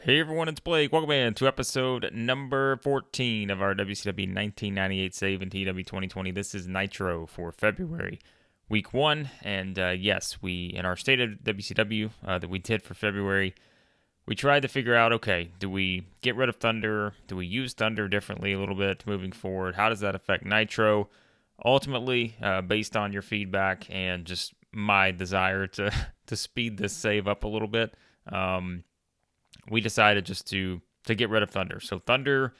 Hey everyone, it's Blake. Welcome in to episode number 14 of our WCW 1998 Save in TEW 2020. This is Nitro for February, week 1. And yes, we, in our state of WCW that we did for February, we tried to figure out, okay, do we get rid of Thunder? Do we use Thunder differently a little bit moving forward? How does that affect Nitro? Ultimately, based on your feedback and just my desire to speed this save up a little bit, we decided just to get rid of Thunder. So Thunder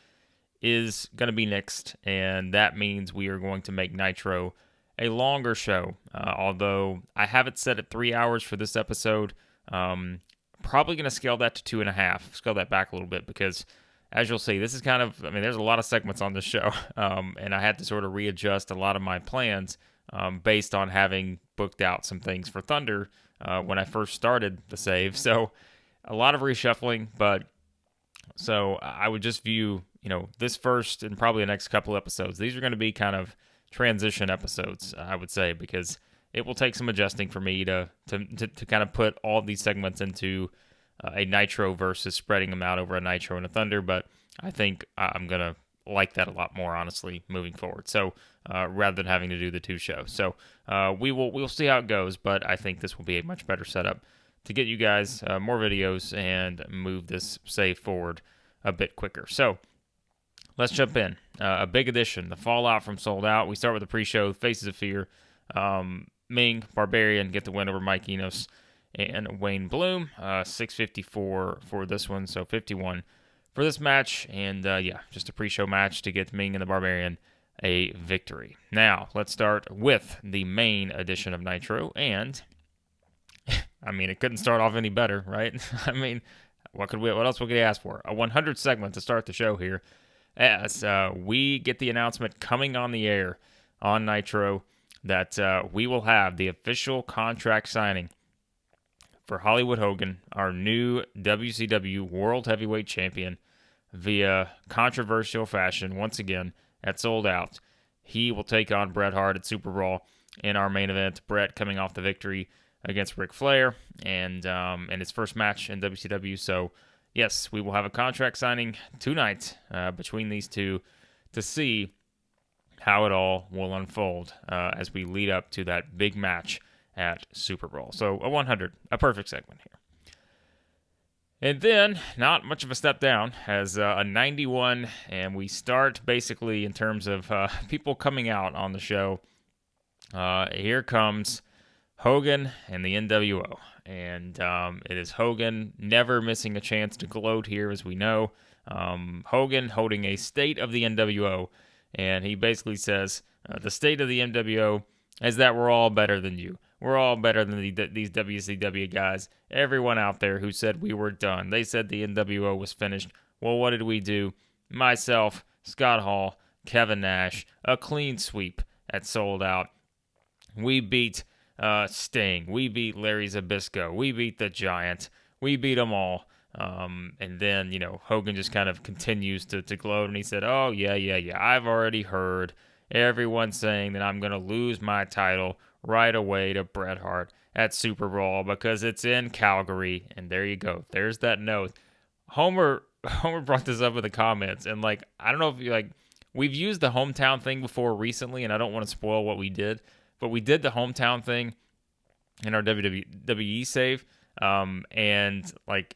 is going to be next, and that means we are going to make Nitro a longer show. Although I have it set at 3 hours for this episode, probably going to scale that to 2.5, scale that back a little bit because, as you'll see, this is kind of, there's a lot of segments on this show, and I had to sort of readjust a lot of my plans based on having booked out some things for Thunder when I first started the save. So a lot of reshuffling, but so I would just view, this first and probably the next couple episodes. These are going to be kind of transition episodes, I would say, because it will take some adjusting for me to kind of put all these segments into a Nitro versus spreading them out over a Nitro and a Thunder. But I think I'm going to like that a lot more, honestly, moving forward. So rather than having to do the two shows. So we'll see how it goes, but I think this will be a much better setup to get you guys more videos and move this save forward a bit quicker. So let's jump in. A big addition, the fallout from Sold Out. We start with the pre-show, Faces of Fear. Ming, Barbarian get the win over Mike Enos and Wayne Bloom. 654 for this one, so 51 for this match. And just a pre-show match to get Ming and the Barbarian a victory. Now, let's start with the main edition of Nitro, and it couldn't start off any better, right? What else could we ask for? A 100 segment to start the show here, as we get the announcement coming on the air on Nitro that we will have the official contract signing for Hollywood Hogan, our new WCW World Heavyweight Champion, via controversial fashion once again at Sold Out. He will take on Bret Hart at Superbrawl in our main event. Bret coming off the victory against Ric Flair and his first match in WCW. So, yes, we will have a contract signing tonight between these two to see how it all will unfold as we lead up to that big match at Superbrawl. So, a 100, a perfect segment here. And then, not much of a step down, as a 91, and we start basically in terms of people coming out on the show. Here comes Hogan and the NWO, and it is Hogan never missing a chance to gloat here, as we know. Hogan holding a state of the NWO, and he basically says, the state of the NWO is that we're all better than you. We're all better than these WCW guys. Everyone out there who said we were done. They said the NWO was finished. Well, what did we do? Myself, Scott Hall, Kevin Nash, a clean sweep at Sold Out. We beat Sting. We beat Larry Zbyszko. We beat the Giant. We beat them all. And then, Hogan just kind of continues to gloat, and he said, oh, yeah, I've already heard everyone saying that I'm going to lose my title right away to Bret Hart at Superbrawl because it's in Calgary. And there you go. There's that note. Homer brought this up in the comments, and I don't know if you we've used the hometown thing before recently, and I don't want to spoil what we did, but we did the hometown thing in our WWE save, and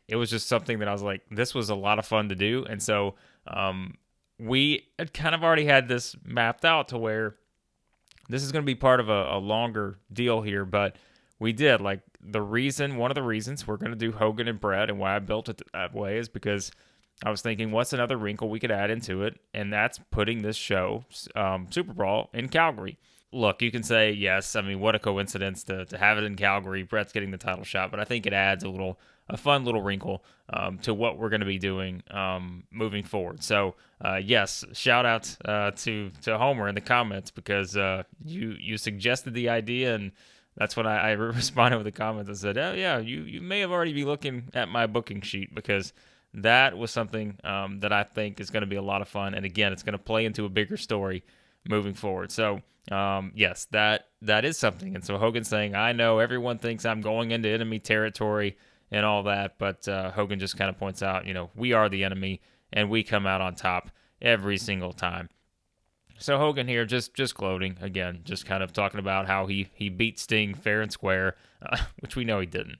it was just something that I was like, this was a lot of fun to do, and so we had kind of already had this mapped out to where this is going to be part of a longer deal here, but we did. One of the reasons we're going to do Hogan and Bret and why I built it that way is because I was thinking, what's another wrinkle we could add into it? And that's putting this show, Superbrawl, in Calgary. Look, you can say, yes, what a coincidence to have it in Calgary. Bret's getting the title shot, but I think it adds a fun little wrinkle to what we're going to be doing moving forward. So, yes, shout out to Homer in the comments because you suggested the idea, and that's when I responded with the comments. I said, oh, yeah, you may have already be looking at my booking sheet because that was something that I think is going to be a lot of fun. And, again, it's going to play into a bigger story moving forward. So, yes, that is something. And so Hogan's saying, I know everyone thinks I'm going into enemy territory and all that. But Hogan just kind of points out, we are the enemy, and we come out on top every single time. So Hogan here just gloating again, just kind of talking about how he beat Sting fair and square, which we know he didn't.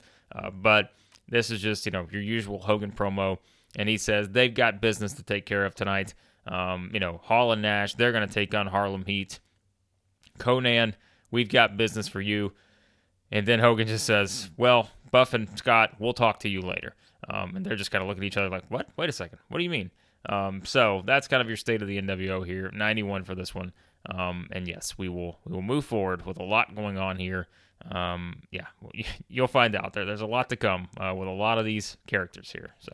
But this is just your usual Hogan promo, and he says they've got business to take care of tonight. Hall and Nash, they're going to take on Harlem Heat. Conan, we've got business for you. And then Hogan just says, well, Buff and Scott, we'll talk to you later. And they're just kind of looking at each other like, what? Wait a second. What do you mean? So that's kind of your state of the NWO here. 91 for this one. And yes, we will move forward with a lot going on here. You'll find out there's a lot to come with a lot of these characters here. So,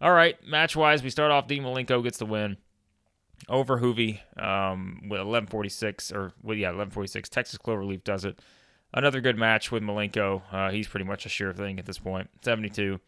all right, match-wise, we start off. Dean Malenko gets the win over Hoovy with 11:46. Texas Cloverleaf does it. Another good match with Malenko. He's pretty much a sure thing at this point. 72.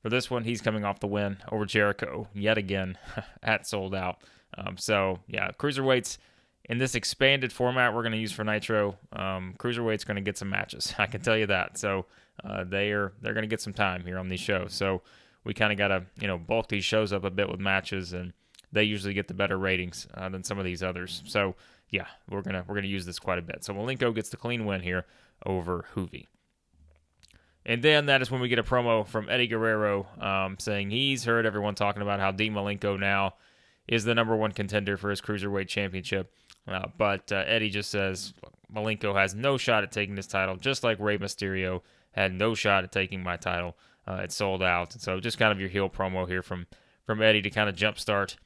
For this one, he's coming off the win over Jericho yet again at Sold Out. Cruiserweights in this expanded format we're going to use for Nitro, Cruiserweight's going to get some matches. I can tell you that. So they're going to get some time here on these shows. So we kind of got to bulk these shows up a bit with matches, and they usually get the better ratings than some of these others. So yeah, we're gonna use this quite a bit. So Malenko gets the clean win here over Hoovy. And then that is when we get a promo from Eddie Guerrero saying he's heard everyone talking about how Dean Malenko now is the number one contender for his Cruiserweight Championship. But Eddie just says Malenko has no shot at taking this title, just like Rey Mysterio had no shot at taking my title. It Sold Out. And so just kind of your heel promo here from Eddie to kind of jumpstart,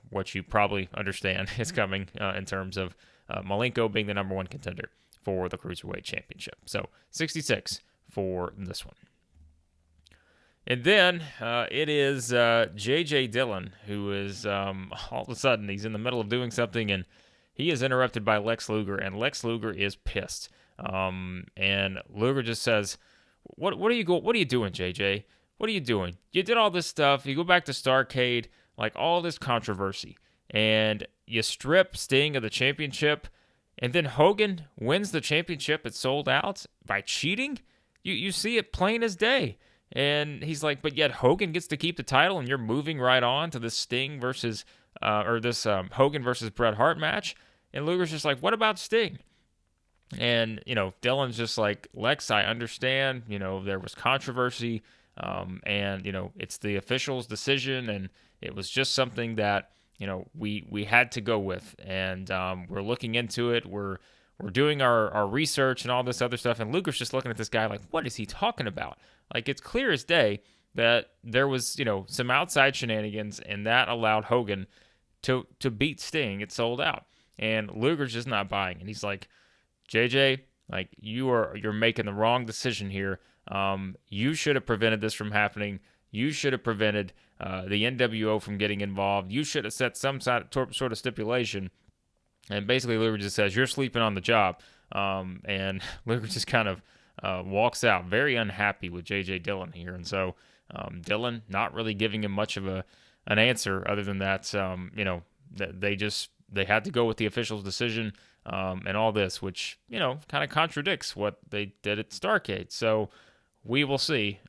what you probably understand is coming in terms of Malenko being the number one contender for the Cruiserweight Championship. So 66 for this one. And then it is JJ Dillon, who is all of a sudden he's in the middle of doing something and he is interrupted by Lex Luger, and Lex Luger is pissed. And Luger just says, "What are you doing, JJ? What are you doing? You did all this stuff. You go back to Starrcade, like all this controversy, and you strip Sting of the championship, and then Hogan wins the championship. It's Sold Out by cheating. You see it plain as day." And he's like, but yet Hogan gets to keep the title, and you're moving right on to this Sting versus, Hogan versus Bret Hart match. And Luger's just like, what about Sting? And, Dillon's just like, Lex, I understand, there was controversy, and, it's the official's decision, and it was just something that, we had to go with, and we're looking into it, we're doing our research and all this other stuff, and Luger's just looking at this guy like, what is he talking about? Like, it's clear as day that there was, some outside shenanigans, and that allowed Hogan to beat Sting. It Sold Out. And Luger's just not buying. And he's like, JJ, like, you're making the wrong decision here. You should have prevented this from happening. You should have prevented the NWO from getting involved. You should have set some sort of stipulation. And basically, Luger just says, you're sleeping on the job. And Luger just kind of walks out, very unhappy with JJ Dillon here. And so Dillon not really giving him much of an answer other than that, they had to go with the official's decision and all this, which, kind of contradicts what they did at Starrcade. So we will see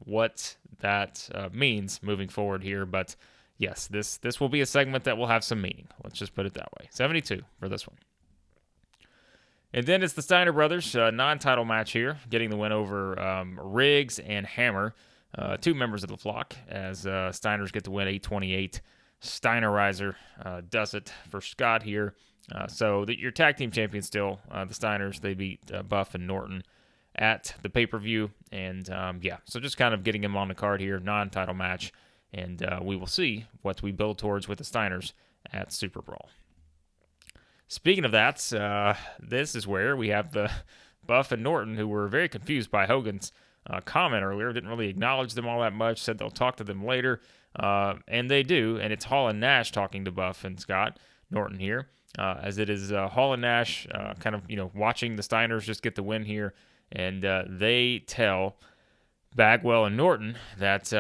what that means moving forward here. But yes, this will be a segment that will have some meaning. Let's just put it that way. 72 for this one. And then it's the Steiner Brothers non-title match here, getting the win over Riggs and Hammer, two members of the flock, as Steiners get the win 828. Steinerizer does it for Scott here. So your tag team champions still, the Steiners, they beat Buff and Norton at the pay-per-view. And so just kind of getting him on the card here, non-title match. And we will see what we build towards with the Steiners at Superbrawl. Speaking of that, this is where we have the Buff and Norton, who were very confused by Hogan's comment earlier, didn't really acknowledge them all that much, said they'll talk to them later, and they do, and it's Hall and Nash talking to Buff and Scott Norton here, as it is Hall and Nash kind of, watching the Steiners just get the win here, and they tell Bagwell and Norton that,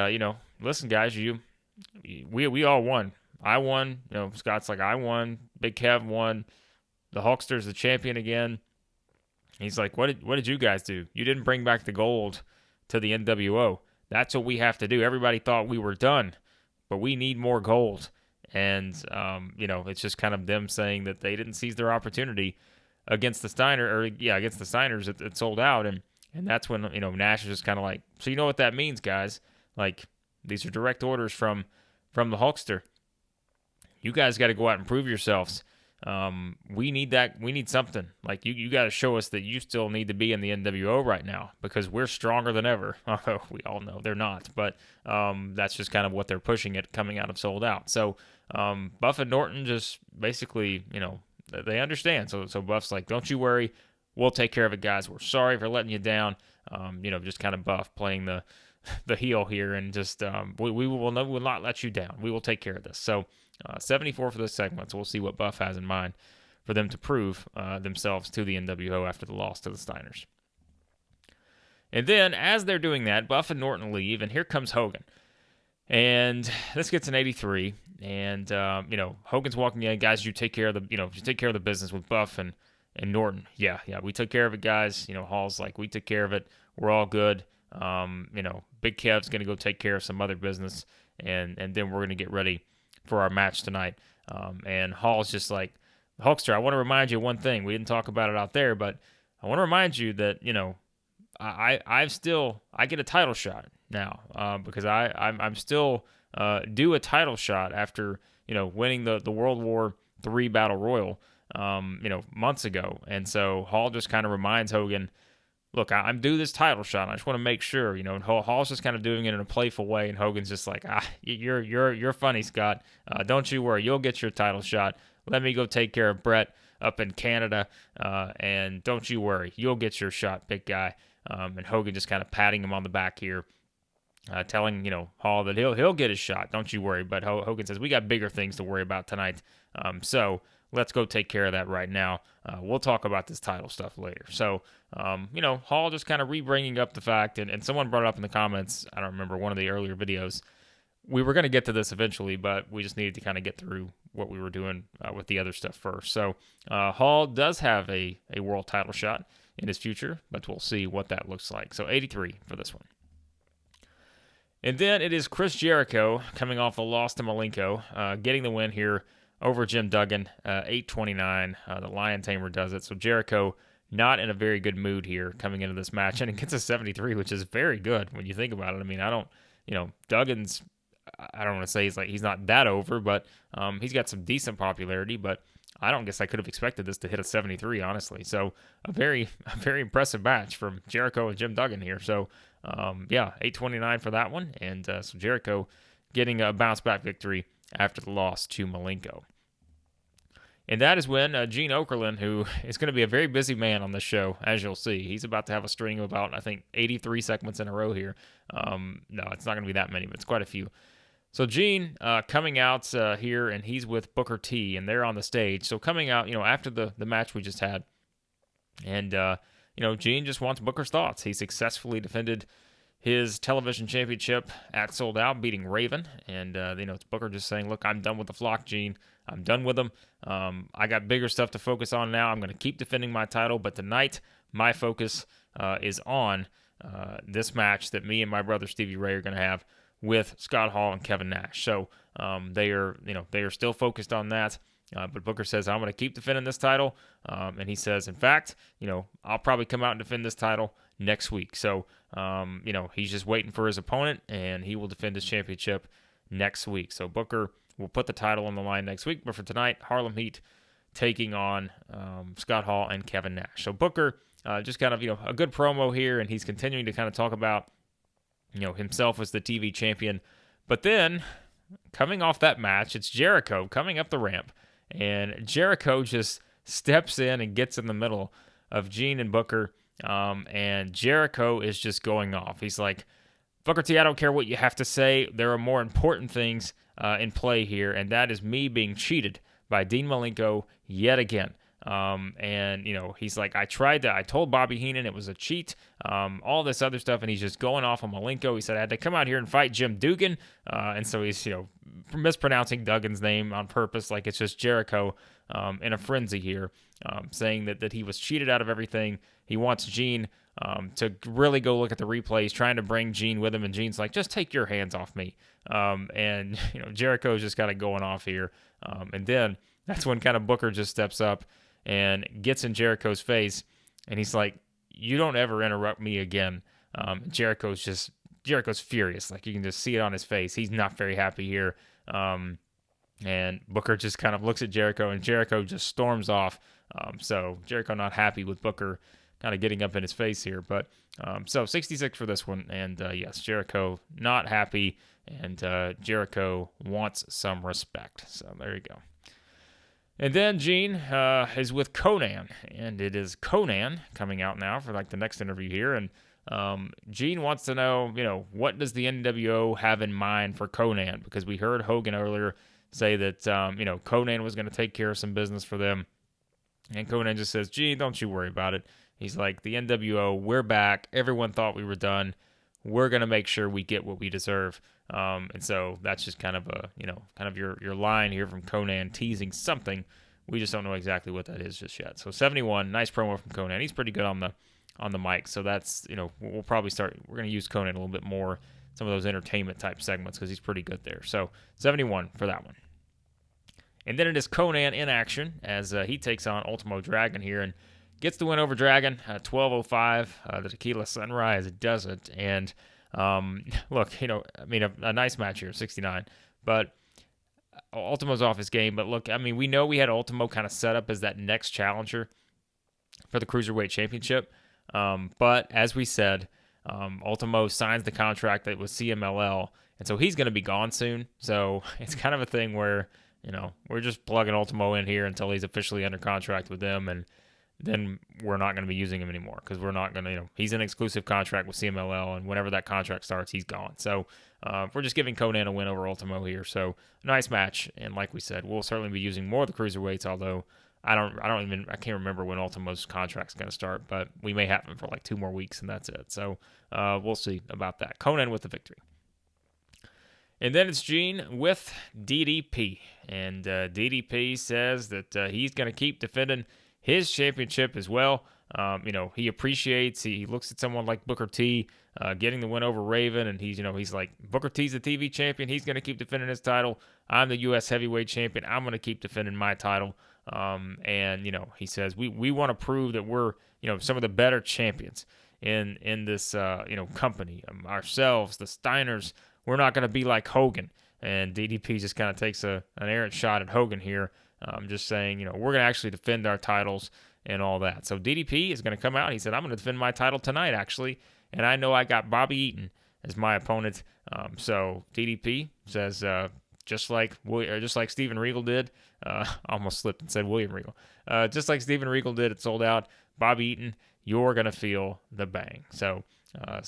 listen, guys, we all won. I won. Scott's like, I won. Big Kev won. The Hulkster's the champion again. He's like, what did you guys do? You didn't bring back the gold to the NWO. That's what we have to do. Everybody thought we were done, but we need more gold. And, it's just kind of them saying that they didn't seize their opportunity against the against the Steiners. It sold out. And that's when, Nash is just kind of like, so you know what that means, guys? Like, these are direct orders from the Hulkster. You guys got to go out and prove yourselves. We need that. We need something. Like, you got to show us that you still need to be in the NWO right now because we're stronger than ever. Although we all know they're not. But that's just kind of what they're pushing it coming out of Sold Out. So Buff and Norton just basically, they understand. So Buff's like, don't you worry. We'll take care of it, guys. We're sorry for letting you down. Just kind of Buff playing the heel here and just we will not let you down. We will take care of this. So 74 for this segment. So we'll see what Buff has in mind for them to prove themselves to the NWO after the loss to the Steiners. And then as they're doing that, Buff and Norton leave, and here comes Hogan. And this gets an 83. And Hogan's walking in, guys. You take care of the business with Buff and Norton. Yeah, we took care of it, guys. Hall's like, we took care of it. We're all good. Big Kev's gonna go take care of some other business, and then we're gonna get ready for our match tonight. And Hall's just like, Hulkster, I want to remind you one thing. We didn't talk about it out there, but I want to remind you that I get a title shot now because I'm still due a title shot after winning the World War III Battle Royal months ago. And so Hall just kind of reminds Hogan, look, I'm due this title shot. I just want to make sure, and Hall's just kind of doing it in a playful way, and Hogan's just like, you're funny, Scott. Don't you worry, you'll get your title shot. Let me go take care of Bret up in Canada, and don't you worry, you'll get your shot, big guy. And Hogan just kind of patting him on the back here, telling Hall that he'll get his shot. Don't you worry. But Hogan says we got bigger things to worry about tonight. So let's go take care of that right now. We'll talk about this title stuff later. So, Hall just kind of re-bringing up the fact, and someone brought it up in the comments, I don't remember, one of the earlier videos. We were going to get to this eventually, but we just needed to kind of get through what we were doing with the other stuff first. So, Hall does have a world title shot in his future, but we'll see what that looks like. So, 83 for this one. And then it is Chris Jericho coming off a loss to Malenko, getting the win here over Jim Duggan, 8:29. The Lion Tamer does it. So Jericho not in a very good mood here coming into this match, and it gets a 73, which is very good when you think about it. I mean, Duggan's, I don't want to say he's not that over, but he's got some decent popularity, but I don't guess I could have expected this to hit a 73, honestly. So a very impressive match from Jericho and Jim Duggan here. So 8:29 for that one, and so Jericho getting a bounce back victory after the loss to Malenko. And that is when Gene Okerlund, who is going to be a very busy man on this show, as you'll see. He's about to have a string of about, I think, 83 segments in a row here. No, it's not going to be that many, but it's quite a few. So Gene coming out here, and he's with Booker T, and they're on the stage. So coming out, after the match we just had, and, Gene just wants Booker's thoughts. He successfully defended his television championship at Sold Out, beating Raven. And, it's Booker just saying, look, I'm done with the flock, Gene. I'm done with them. I got bigger stuff to focus on now. I'm going to keep defending my title. But tonight, my focus is on this match that me and my brother Stevie Ray are going to have with Scott Hall and Kevin Nash. So they are still focused on that. But Booker says, I'm going to keep defending this title. And he says, in fact, I'll probably come out and defend this title next week. So, he's just waiting for his opponent, and he will defend his championship next week. So Booker will put the title on the line next week. But for tonight, Harlem Heat taking on Scott Hall and Kevin Nash. So Booker just kind of, a good promo here, and he's continuing to kind of talk about, himself as the TV champion. But then, coming off that match, it's Jericho coming up the ramp. And Jericho just steps in and gets in the middle of Gene and Booker. And Jericho is just going off. He's like, Booker T, I don't care what you have to say. There are more important things in play here, and that is me being cheated by Dean Malenko yet again. He's like, I told Bobby Heenan it was a cheat, all this other stuff, and he's just going off on Malenko. He said I had to come out here and fight Jim Dugan, and so he's, mispronouncing Duggan's name on purpose, like it's just Jericho in a frenzy here, saying that he was cheated out of everything. He wants Gene to really go look at the replays, trying to bring Gene with him, and Gene's like, just take your hands off me. And Jericho's just kind of going off here. And then that's when kind of Booker just steps up and gets in Jericho's face, and he's like, you don't ever interrupt me again. Jericho's furious. Like, you can just see it on his face. He's not very happy here. And Booker just kind of looks at Jericho, and Jericho just storms off. So Jericho not happy with Booker kind of getting up in his face here. But so 66 for this one. And yes, Jericho not happy, and Jericho wants some respect. So there you go. And then Gene is with Conan, and it is Conan coming out now for like the next interview here. And Gene wants to know, what does the NWO have in mind for Conan? Because we heard Hogan earlier say that, Conan was going to take care of some business for them. And Conan just says, Gene, don't you worry about it. He's like, the NWO, we're back. Everyone thought we were done. We're going to make sure we get what we deserve. And so that's just kind of your line here from Conan teasing something. We just don't know exactly what that is just yet. So 71, nice promo from Conan. He's pretty good on the mic. So that's, we'll probably we're going to use Conan a little bit more, some of those entertainment type segments, because he's pretty good there. So 71 for that one. And then it is Conan in action as he takes on Ultimo Dragon here and gets the win over Dragon, 12:05. The Tequila Sunrise does it. And look, a nice match here, 69. But Ultimo's off his game. But look, we know we had Ultimo kind of set up as that next challenger for the Cruiserweight Championship. But as we said, Ultimo signs the contract with CMLL, and so he's going to be gone soon. So it's kind of a thing where, we're just plugging Ultimo in here until he's officially under contract with them, and then we're not going to be using him anymore because we're not going to, he's an exclusive contract with CMLL, and whenever that contract starts, he's gone. So we're just giving Conan a win over Ultimo here. So nice match, and like we said, we'll certainly be using more of the cruiserweights, although I can't remember when Ultimo's contract's going to start, but we may have him for like 2 more weeks, and that's it. So we'll see about that. Conan with the victory. And then it's Gene with DDP. And DDP says that he's going to keep defending his championship as well. He appreciates, he looks at someone like Booker T getting the win over Raven, and he's like, Booker T's the TV champion. He's going to keep defending his title. I'm the U.S. heavyweight champion. I'm going to keep defending my title. And he says, we want to prove that we're, some of the better champions in this, company. Ourselves, the Steiners, we're not going to be like Hogan. And DDP just kind of takes an errant shot at Hogan here. Just saying, we're going to actually defend our titles and all that. So DDP is going to come out. He said, I'm going to defend my title tonight, actually. And I know I got Bobby Eaton as my opponent. So DDP says, just like Steven Regal did, almost slipped and said William Regal. Just like Steven Regal did, it sold out. Bobby Eaton, you're going to feel the bang. So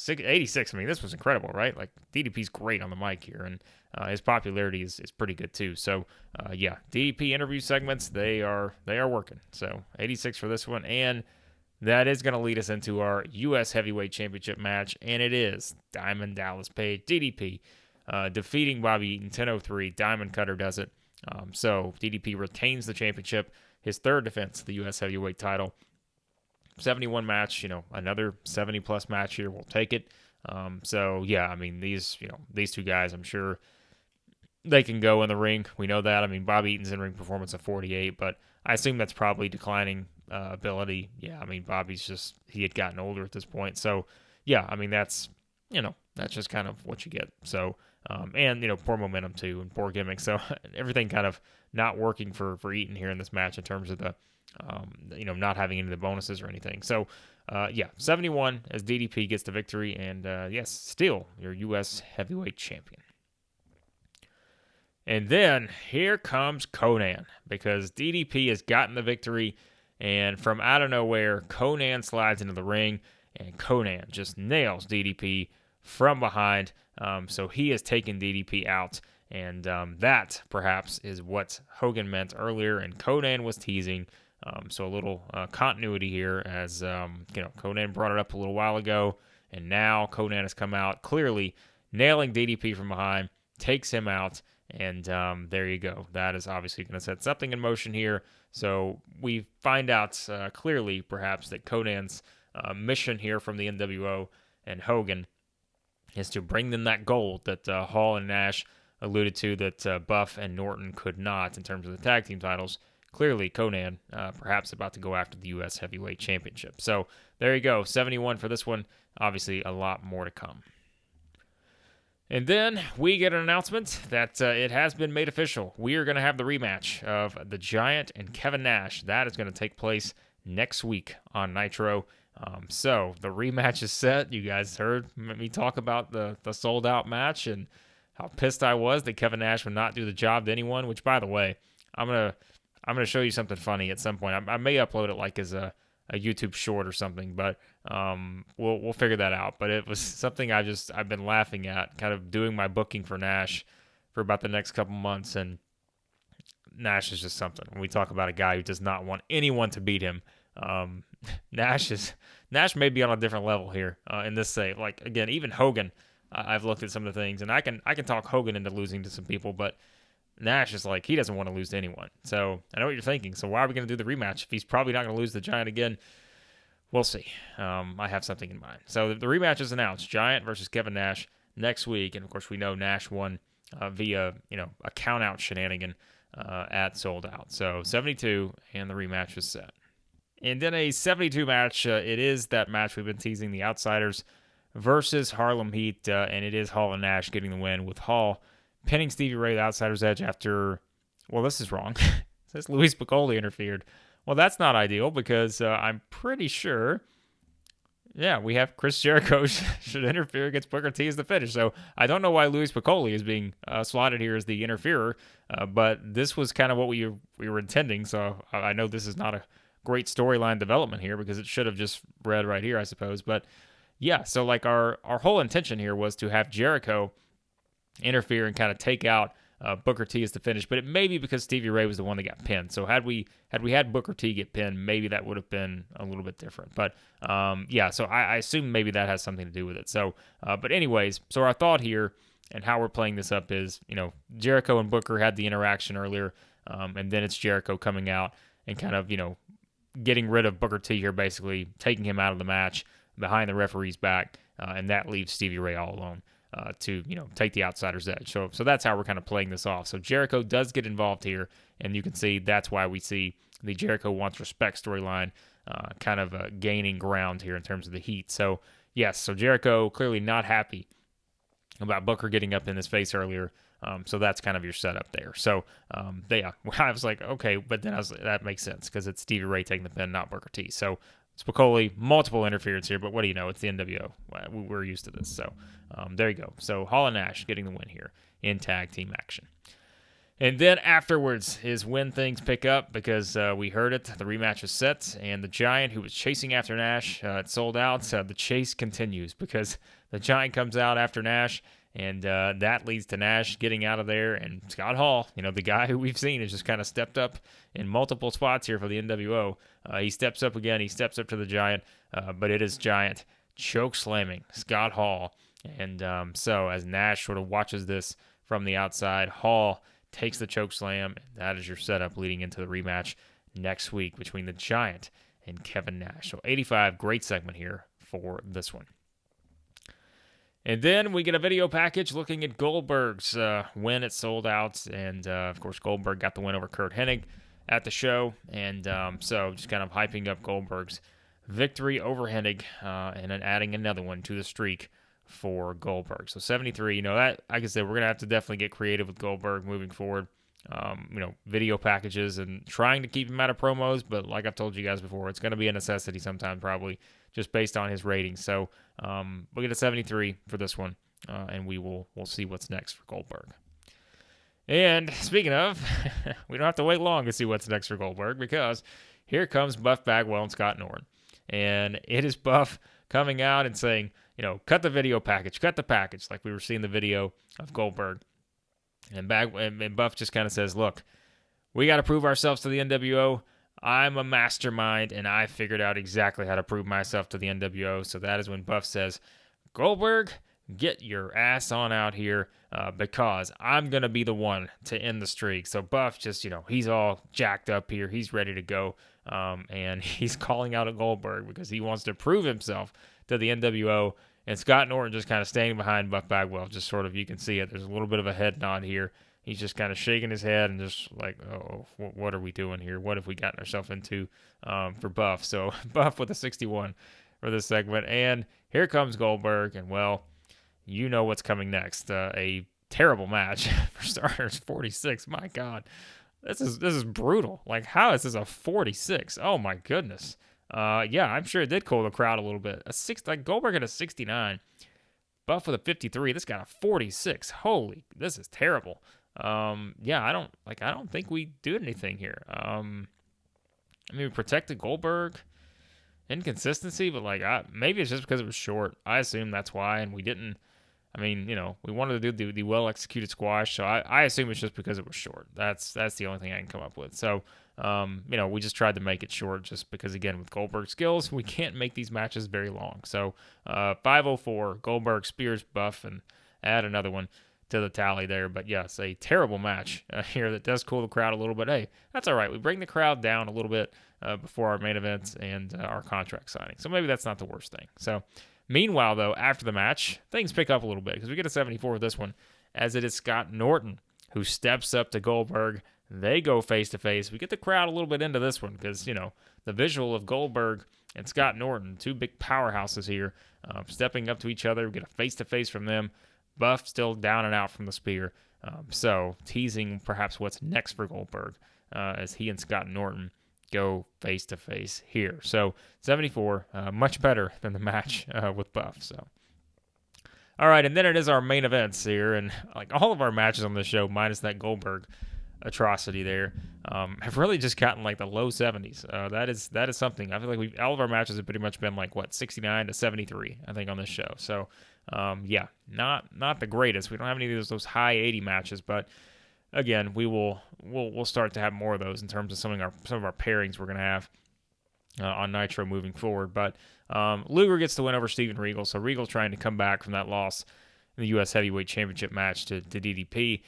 86, this was incredible, right? Like, DDP's great on the mic here, and his popularity is pretty good too. So DDP interview segments, they are working. So 86 for this one, and that is going to lead us into our U.S. Heavyweight Championship match, and it is Diamond Dallas Page, DDP, defeating Bobby Eaton, 10:03. Diamond Cutter does it. So DDP retains the championship, his third defense of the U.S. Heavyweight title. 71 match, another 70-plus match here. We'll take it. These two guys, I'm sure they can go in the ring. We know that. Bobby Eaton's in-ring performance of 48, but I assume that's probably declining ability. Yeah, Bobby's he had gotten older at this point. So, that's just kind of what you get. So, poor momentum too, and poor gimmick. So everything kind of not working for Eaton here in this match in terms of the, not having any of the bonuses or anything. So, 71 as DDP gets the victory, and still your U.S. Heavyweight Champion. And then here comes Conan, because DDP has gotten the victory, and from out of nowhere, Conan slides into the ring, and Conan just nails DDP from behind. So he has taken DDP out, and that perhaps is what Hogan meant earlier, and Conan was teasing. So a little continuity here, as Conan brought it up a little while ago, and now Conan has come out clearly nailing DDP from behind, takes him out, and there you go. That is obviously going to set something in motion here. So we find out clearly, perhaps, that Conan's mission here from the NWO and Hogan is to bring them that gold that Hall and Nash alluded to that Buff and Norton could not in terms of the tag team titles. Clearly, Conan perhaps about to go after the U.S. Heavyweight Championship. So there you go, 71 for this one. Obviously, a lot more to come. And then we get an announcement that it has been made official. We are going to have the rematch of the Giant and Kevin Nash. That is going to take place next week on Nitro. So the rematch is set. You guys heard me talk about the sold-out match and how pissed I was that Kevin Nash would not do the job to anyone, which, by the way, I'm gonna show you something funny at some point. I may upload it like as a YouTube short or something, but we'll figure that out. But it was something I've been laughing at, kind of doing my booking for Nash for about the next couple months, and Nash is just something. When we talk about a guy who does not want anyone to beat him, Nash may be on a different level here in this save. Like again, even Hogan, I've looked at some of the things, and I can talk Hogan into losing to some people, but Nash is like, he doesn't want to lose to anyone. So I know what you're thinking. So why are we going to do the rematch if he's probably not going to lose the Giant again? We'll see. I have something in mind. So the rematch is announced: Giant versus Kevin Nash next week, and of course we know Nash won via a count out shenanigan at Sold Out. So 72, and the rematch is set. And then a 72 match. It is that match we've been teasing: the Outsiders versus Harlem Heat, and it is Hall and Nash getting the win, with Hall pinning Stevie Ray the Outsider's Edge after, well, this is wrong. It says Luis Piccoli interfered. Well, that's not ideal because I'm pretty sure, we have Chris Jericho should interfere against Booker T as the finish. So I don't know why Luis Piccoli is being slotted here as the interferer, but this was kind of what we were intending. So I know this is not a great storyline development here because it should have just read right here, I suppose. But yeah, so like our whole intention here was to have Jericho interfere and kind of take out Booker T as the finish, but it may be because Stevie Ray was the one that got pinned. So had we had Booker T get pinned, maybe that would have been a little bit different. But so I assume maybe that has something to do with it. So, but anyways, so our thought here and how we're playing this up is, Jericho and Booker had the interaction earlier, and then it's Jericho coming out and kind of, getting rid of Booker T here, basically taking him out of the match behind the referee's back, and that leaves Stevie Ray all alone to take the Outsider's Edge. So that's how we're kind of playing this off. So Jericho does get involved here, and you can see that's why we see the Jericho wants respect storyline kind of gaining ground here in terms of the Heat. So yes, so Jericho clearly not happy about Booker getting up in his face earlier. So that's kind of your setup there. So I was like, okay, but then that makes sense because it's Stevie Ray taking the pin, not Booker T. So Spicoli, multiple interference here, but what do you know? It's the NWO. We're used to this. So there you go. So Hall and Nash getting the win here in tag team action. And then afterwards is when things pick up because we heard it. The rematch is set, and the Giant, who was chasing after Nash, it sold out. The chase continues because the Giant comes out after Nash, and that leads to Nash getting out of there. And Scott Hall, the guy who we've seen has just kind of stepped up in multiple spots here for the NWO. He steps up again. He steps up to the Giant, but it is Giant choke slamming Scott Hall. And so as Nash sort of watches this from the outside, Hall takes the choke slam. And that is your setup leading into the rematch next week between the Giant and Kevin Nash. So 85, great segment here for this one. And then we get a video package looking at Goldberg's win at Sold Out. And, of course, Goldberg got the win over Kurt Hennig at the show. And so just kind of hyping up Goldberg's victory over Hennig and then adding another one to the streak for Goldberg. So 73, that, like I said, we're going to have to definitely get creative with Goldberg moving forward. Video packages and trying to keep him out of promos. But like I've told you guys before, it's going to be a necessity sometime probably just based on his ratings. So we'll get a 73 for this one, and we'll see what's next for Goldberg. And speaking of, we don't have to wait long to see what's next for Goldberg because here comes Buff Bagwell and Scott Norton. And it is Buff coming out and saying, cut the video package, cut the package, like we were seeing the video of Goldberg. And Buff just kind of says, look, we got to prove ourselves to the NWO. I'm a mastermind, and I figured out exactly how to prove myself to the NWO. So that is when Buff says, Goldberg, get your ass on out here because I'm going to be the one to end the streak. So Buff just, he's all jacked up here. He's ready to go. and he's calling out at Goldberg because he wants to prove himself to the NWO. And Scott Norton just kind of standing behind Buck Bagwell, just sort of, you can see it. There's a little bit of a head nod here. He's just kind of shaking his head and just like, oh, what are we doing here? What have we gotten ourselves into for Buff? So Buff with a 61 for this segment. And here comes Goldberg. And, well, you know what's coming next. A terrible match for starters, 46. My God. This is brutal. Like, how is this a 46? Oh, my goodness. Yeah, I'm sure it did cool the crowd a little bit. Like Goldberg had a 69. Buff with a 53. This got a 46. Holy, this is terrible. Yeah, I don't think we did anything here. I mean, we protected Goldberg. Inconsistency, but maybe it's just because it was short. I assume that's why, and we didn't. I mean, we wanted to do the well-executed squash, so I assume it's just because it was short. That's the only thing I can come up with. So, we just tried to make it short just because, again, with Goldberg's skills, we can't make these matches very long. So, 504, Goldberg spears Buff and add another one to the tally there. But, yes, a terrible match here that does cool the crowd a little bit. Hey, that's all right. We bring the crowd down a little bit before our main events and our contract signing. So maybe that's not the worst thing. So, meanwhile, though, after the match, things pick up a little bit because we get a 74 with this one, as it is Scott Norton who steps up to Goldberg. They go face-to-face. We get the crowd a little bit into this one because, the visual of Goldberg and Scott Norton, two big powerhouses here, stepping up to each other. We get a face-to-face from them. Buff still down and out from the spear. So teasing perhaps what's next for Goldberg as he and Scott Norton go face-to-face here. So 74, much better than the match with Buff. So, all right, and then it is our main events here, and all of our matches on this show, minus that Goldberg atrocity there, have really just gotten the low 70s. That is something. I feel like all of our matches have pretty much been 69 to 73, I think, on this show. So, yeah, not the greatest. We don't have any of those high 80 matches, but again, we'll start to have more of those in terms of some of our pairings we're gonna have on Nitro moving forward. But Luger gets the win over Steven Regal, so Regal trying to come back from that loss in the U.S. Heavyweight Championship match to DDP,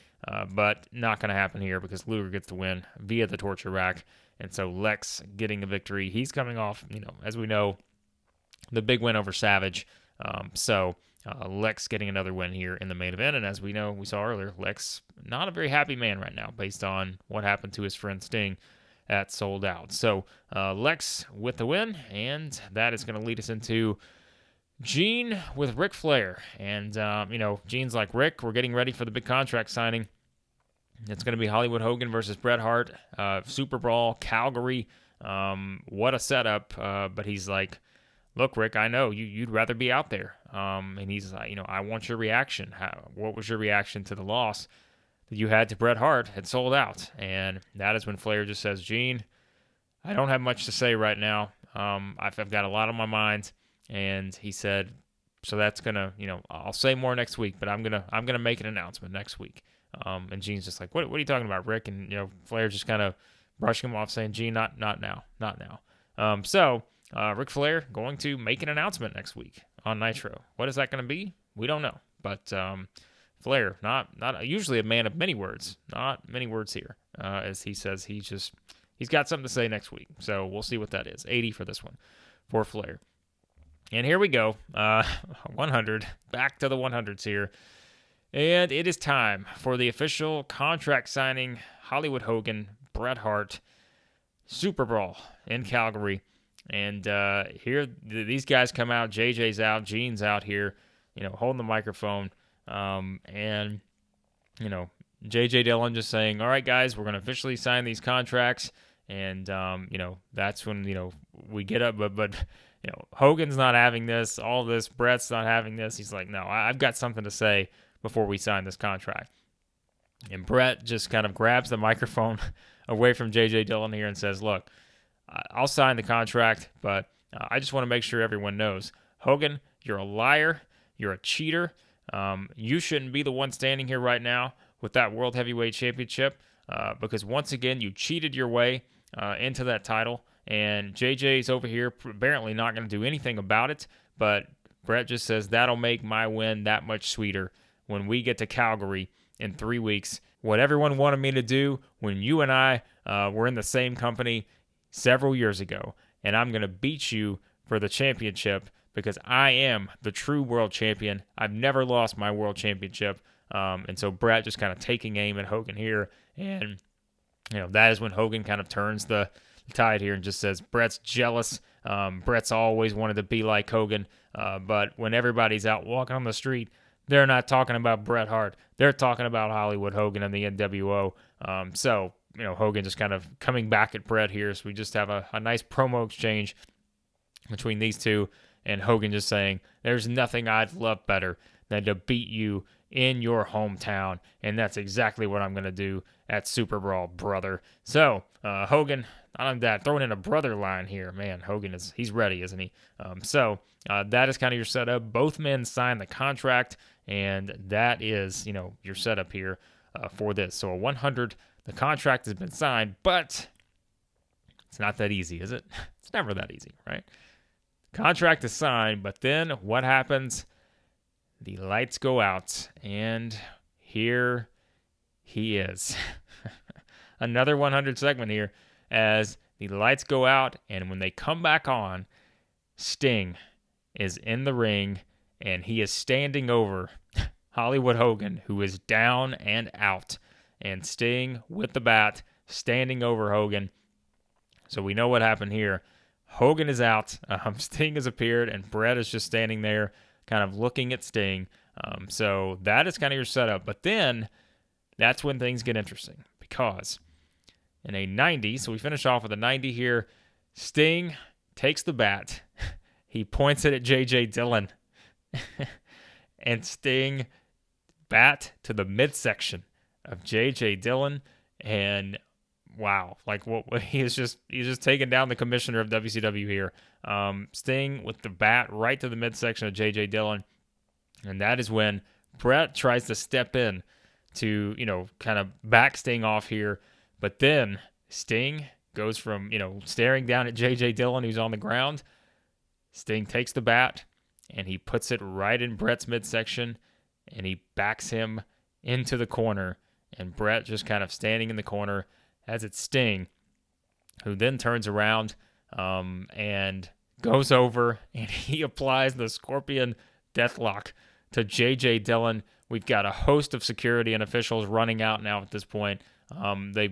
but not gonna happen here because Luger gets the win via the torture rack, and so Lex getting a victory. He's coming off, as we know, the big win over Savage. Lex getting another win here in the main event, and as we know, we saw earlier, Lex not a very happy man right now based on what happened to his friend Sting at Sold Out. So Lex with the win, and that is going to lead us into Gene with Ric Flair. And, Gene's like, Rick, we're getting ready for the big contract signing. It's going to be Hollywood Hogan versus Bret Hart, Superbrawl, Calgary. What a setup. But he's like, look, Rick, I know you'd rather be out there. And he's like, I want your reaction. What was your reaction to the loss that you had to Bret Hart at Sold Out? And that is when Flair just says, Gene, I don't have much to say right now. I've got a lot on my mind. And he said, so that's gonna, I'll say more next week, but I'm gonna make an announcement next week. And Gene's just like, what are you talking about, Rick? And Flair just kind of brushing him off, saying, Gene, not now. So Ric Flair going to make an announcement next week on Nitro. What is that going to be? We don't know. But Flair, not usually a man of many words. Not many words here, as he says he's got something to say next week. So we'll see what that is. 80 for this one for Flair. And here we go. 100. Back to the 100s here. And it is time for the official contract signing Hollywood Hogan, Bret Hart, Superbrawl in Calgary. And here, these guys come out. JJ's out. Gene's out here, holding the microphone. And, JJ Dillon just saying, all right, guys, we're going to officially sign these contracts. And, that's when, we get up. But Hogan's not having this, all this. Bret's not having this. He's like, no, I've got something to say before we sign this contract. And Bret just kind of grabs the microphone away from JJ Dillon here and says, look, I'll sign the contract, but I just want to make sure everyone knows. Hogan, you're a liar. You're a cheater. You shouldn't be the one standing here right now with that World Heavyweight Championship because, once again, you cheated your way into that title. And JJ's over here apparently not going to do anything about it, but Bret just says that'll make my win that much sweeter when we get to Calgary in 3 weeks. What everyone wanted me to do when you and I were in the same company, several years ago, and I'm going to beat you for the championship because I am the true world champion. I've never lost my world championship. And so Bret just kind of taking aim at Hogan here. And, that is when Hogan kind of turns the tide here and just says, Bret's jealous. Bret's always wanted to be like Hogan. But when everybody's out walking on the street, they're not talking about Bret Hart. They're talking about Hollywood Hogan and the NWO. So Hogan just kind of coming back at Bret here. So we just have a nice promo exchange between these two. And Hogan just saying, there's nothing I'd love better than to beat you in your hometown. And that's exactly what I'm going to do at Superbrawl, brother. So Hogan, not only that, throwing in a brother line here. Man, Hogan he's ready, isn't he? So that is kind of your setup. Both men signed the contract, and that is, your setup here for this. So a 100, the contract has been signed, but it's not that easy, is it? It's never that easy, right? Contract is signed, but then what happens? The lights go out, and here he is. Another 100 segment here as the lights go out, and when they come back on, Sting is in the ring, and he is standing over Hollywood Hogan, who is down and out, and Sting with the bat standing over Hogan. So we know what happened here. Hogan is out, Sting has appeared, and Bret is just standing there kind of looking at Sting. So that is kind of your setup. But then that's when things get interesting because in a 90, so we finish off with a 90 here, Sting takes the bat. He points it at JJ Dillon. And Sting bat to the midsection of JJ Dillon. And wow, like what he's just taking down the commissioner of WCW here. Sting with the bat right to the midsection of JJ Dillon. And that is when Bret tries to step in to, kind of back Sting off here. But then Sting goes from, staring down at JJ Dillon, who's on the ground. Sting takes the bat and he puts it right in Bret's midsection and he backs him into the corner. And Bret just kind of standing in the corner as it's Sting, who then turns around and goes over and he applies the Scorpion Deathlock to JJ Dillon. We've got a host of security and officials running out now at this point. They,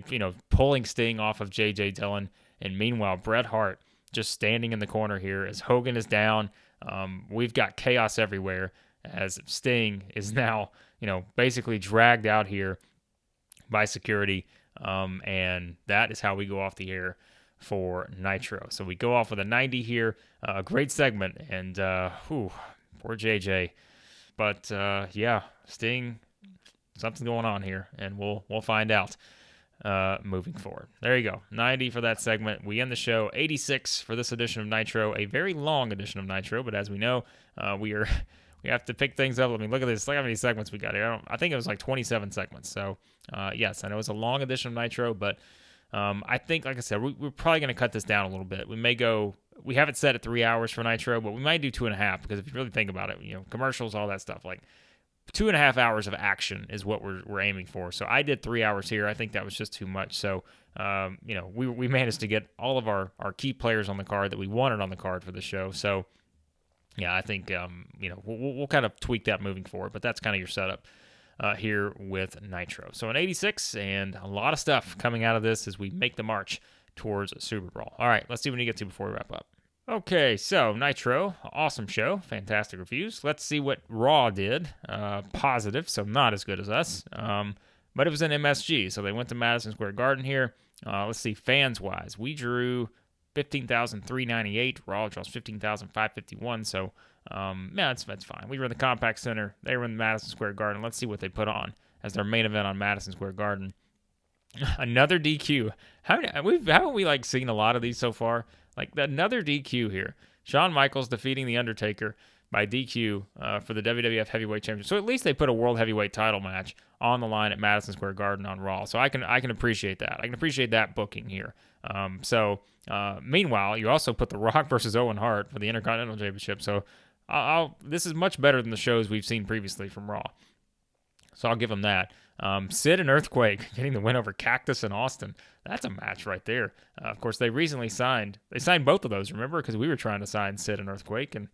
pulling Sting off of JJ Dillon. And meanwhile, Bret Hart just standing in the corner here as Hogan is down. We've got chaos everywhere as Sting is now, basically dragged out here by security. And that is how we go off the air for Nitro. So we go off with a 90 here. A great segment. And, poor JJ. But, Sting, something's going on here. And we'll find out moving forward. There you go. 90 for that segment. We end the show. 86 for this edition of Nitro. A very long edition of Nitro. But as we know, we have to pick things up. I mean, look at this. Look how many segments we got here. I think it was like 27 segments. So, yes, I know it's a long edition of Nitro, but I think, like I said, we're probably going to cut this down a little bit. We have it set at 3 hours for Nitro, but we might do 2.5 because if you really think about it, commercials, all that stuff, like 2.5 hours of action is what we're aiming for. So I did 3 hours here. I think that was just too much. So, we managed to get all of our key players on the card that we wanted on the card for the show. So, yeah, I think, we'll kind of tweak that moving forward, but that's kind of your setup here with Nitro. So an 86 and a lot of stuff coming out of this as we make the march towards Superbrawl. All right, let's see what we get to before we wrap up. Okay, so Nitro, awesome show, fantastic reviews. Let's see what Raw did. Positive, so not as good as us, but it was in MSG, so they went to Madison Square Garden here. Let's see, fans-wise, we drew 15,398. Raw draws 15,551. So, that's fine. We were in the Compact Center. They were in the Madison Square Garden. Let's see what they put on as their main event on Madison Square Garden. Another DQ. Haven't we seen a lot of these so far? Like another DQ here. Shawn Michaels defeating The Undertaker by DQ for the WWF Heavyweight Championship. So at least they put a World Heavyweight title match on the line at Madison Square Garden on Raw. So I can appreciate that. I can appreciate that booking here. Meanwhile, you also put The Rock versus Owen Hart for the Intercontinental Championship. So this is much better than the shows we've seen previously from Raw. So I'll give them that. Sid and Earthquake getting the win over Cactus and Austin. That's a match right there. Of course, they recently signed. They signed both of those, remember? Because we were trying to sign Sid and Earthquake, and,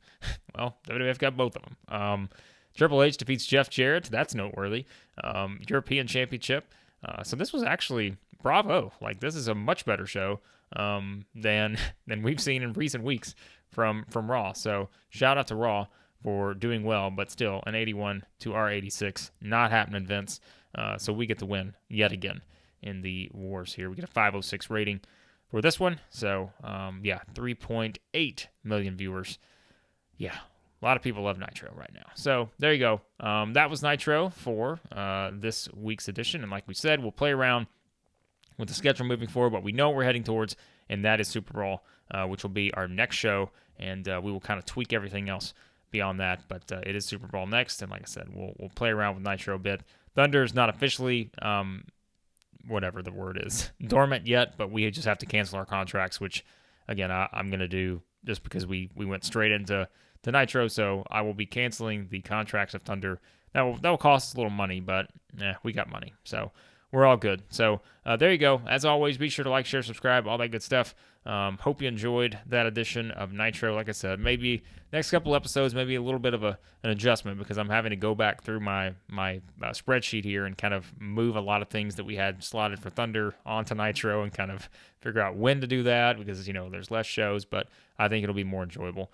well, WWF got both of them. Triple H defeats Jeff Jarrett. That's noteworthy. European Championship. So this was actually, bravo. Like, this is a much better show than we've seen in recent weeks from Raw. So shout out to Raw for doing well, but still an 81 to our 86. Not happening, Vince. So we get the win yet again in the wars here. We get a 506 rating for this one. So, 3.8 million viewers. Yeah, a lot of people love Nitro right now. So there you go. That was Nitro for this week's edition. And like we said, we'll play around with the schedule moving forward, what we know we're heading towards, and that is Superbrawl, which will be our next show. And we will kind of tweak everything else beyond that, but it is Superbrawl next, and like I said, we'll play around with Nitro a bit. Thunder is not officially, whatever the word is, dormant yet, but we just have to cancel our contracts, which, again, I'm going to do just because we went straight into Nitro, so I will be canceling the contracts of Thunder. That will cost us a little money, but we got money, so we're all good. So there you go. As always, be sure to like, share, subscribe, all that good stuff. Hope you enjoyed that edition of Nitro. Like I said, maybe next couple episodes, maybe a little bit of an adjustment because I'm having to go back through my spreadsheet here and kind of move a lot of things that we had slotted for Thunder onto Nitro and kind of figure out when to do that because, there's less shows, but I think it'll be more enjoyable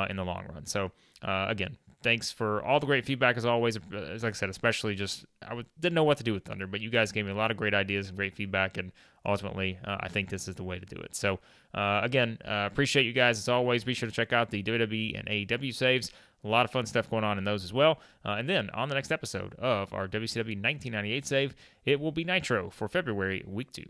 in the long run. So, again, thanks for all the great feedback as always. As I said, especially just didn't know what to do with Thunder, but you guys gave me a lot of great ideas and great feedback, and ultimately, I think this is the way to do it. So, again, appreciate you guys as always. Be sure to check out the WWE and AEW saves. A lot of fun stuff going on in those as well. And then on the next episode of our WCW 1998 save, it will be Nitro for February week 2.